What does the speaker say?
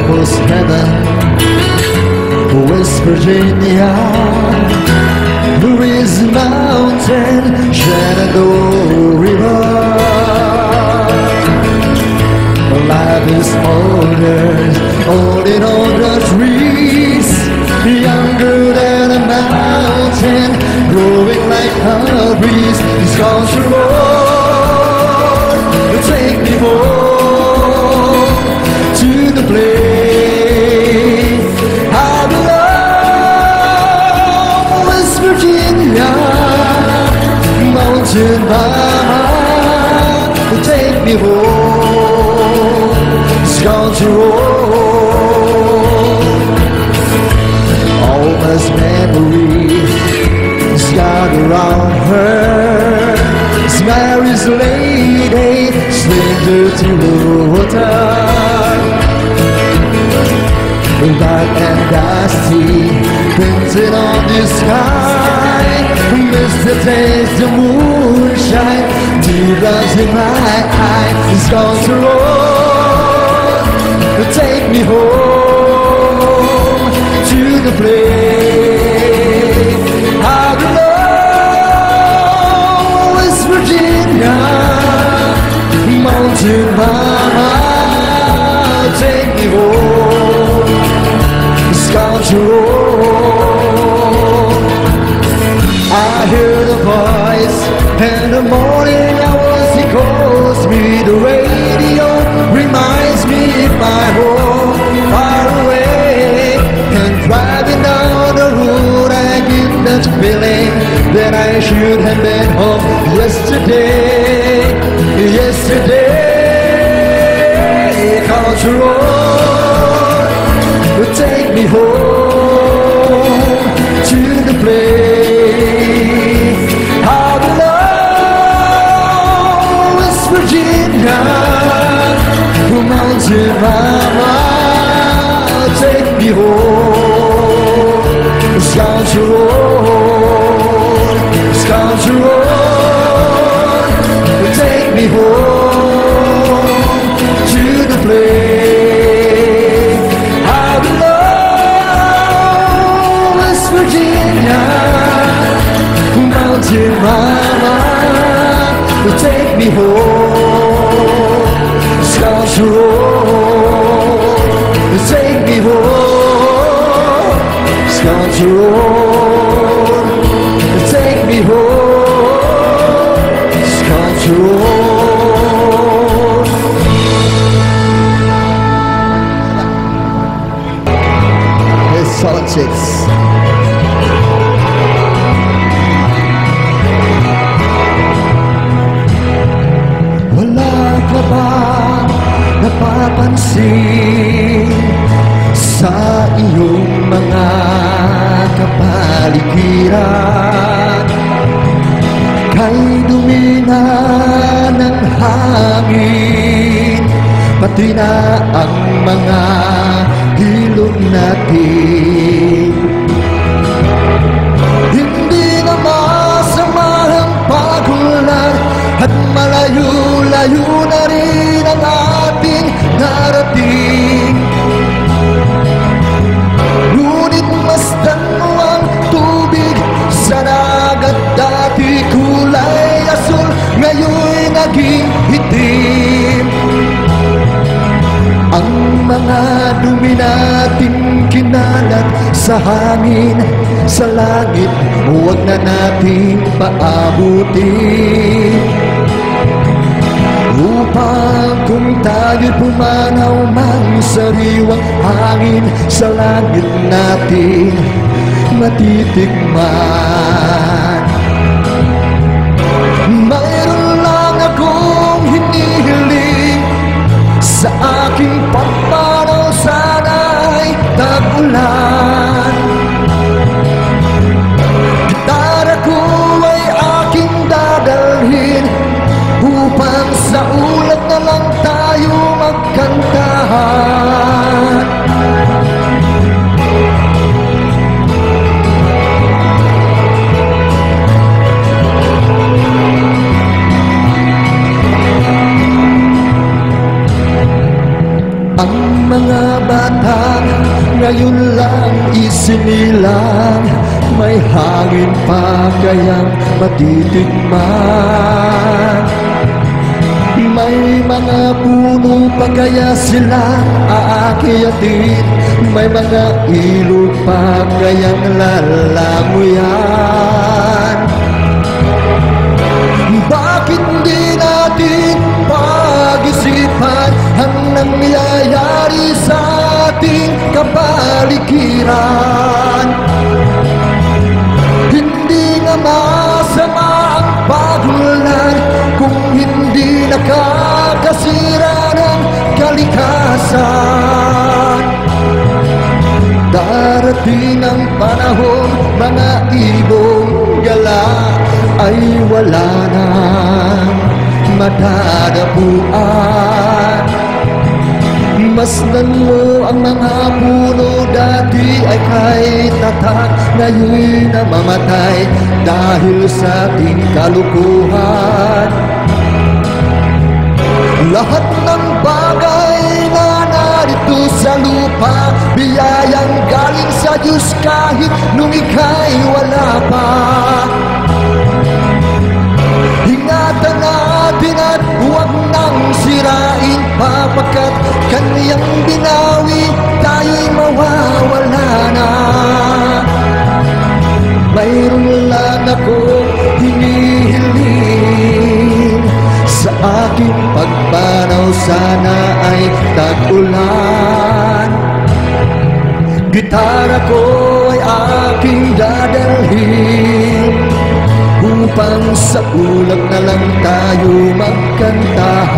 almost heaven, West Virginia. Blue Ridge Mountain, Shenandoah River. Life is older, holding on the trees, younger than a mountain, growing like a breeze. It's gone to roll, take me home to the place I belong. West Virginia, mountain mama, take me home. It's gone to roll. All those memories got around her. Mary's lady, slender to the water. Dark and dusty, printed on the sky. Miss the taste of moonshine, teardrops in my eyes. It's gone to roll, take me home to the place I belong. West Virginia, mountain mama, take me home. It's gone to roll. I hear the voice in the morning hours. He calls me. The radio reminds me of my home far away. And driving down the road, I get that feeling that I should have been home yesterday. Yesterday, cause the road will take me home to the place I belong. West Virginia, mountain mama, take me home. It's gone to roll, it's gone to roll. Take me home to the place I belong. West Virginia, mountain mama, take me home. It's gone to roll, take me home. It's gone to roll, take me home. It's gone to roll. It's politics. Wala ka ba napapansin sa iyong mga kapaligiran? Kay dumi na ng hangin, pati na ang mga ilog natin. Hindi na masama ang pagulan, at malayo-layo na rin ang ating narating. Ngunit masdan mo ang tubig sa dagat. Dati kulay asul, ngayon'y naging itim. Ang mga dumi nating kinalat sa hangin, sa langit, huwag na nating paabutin. Upang kung tayo'y pumanaw mang sariwang hangin, sa langit natin matitikman. Mayroon lang akong hinihiling, sa aking pagpanaw sana'y tag-ulan. Gitara ko ay aking dadalhin, upang sa ulat na lang tayo magkantahan. Ang mga bata ngayon lang isinilang, may hangin pa kayang matitikman. May mga puno pa kaya sila aakyatin, may mga ilog pa kayang lalamuyan. Bakit di natin pag-isipan ang nangyayari sa ating kapaligiran? Hindi nga masama ang pagulan kung hindi nakakasira ng kalikasan. Darating ang panahon, mga ibong gala ay wala nang madadapuan. Masdan mo ang mga puno, dati ay kay tatak, ngayon'y namamatay dahil sa ating kalukuhan. Lahat ng bagay na narito sa lupa, biyayang galing sa Diyos kahit nung ika'y wala pa. Ingatan natin at huwag nang sirain pa, pagkat kaniyang binawi tayo'y mawawala na. Mayroon lang ako hinihiling, sa aking pagpanaw sana ay tag-ulan. Gitara ko ay aking dadalhin, upang sa ulap na lang tayo magkantahan.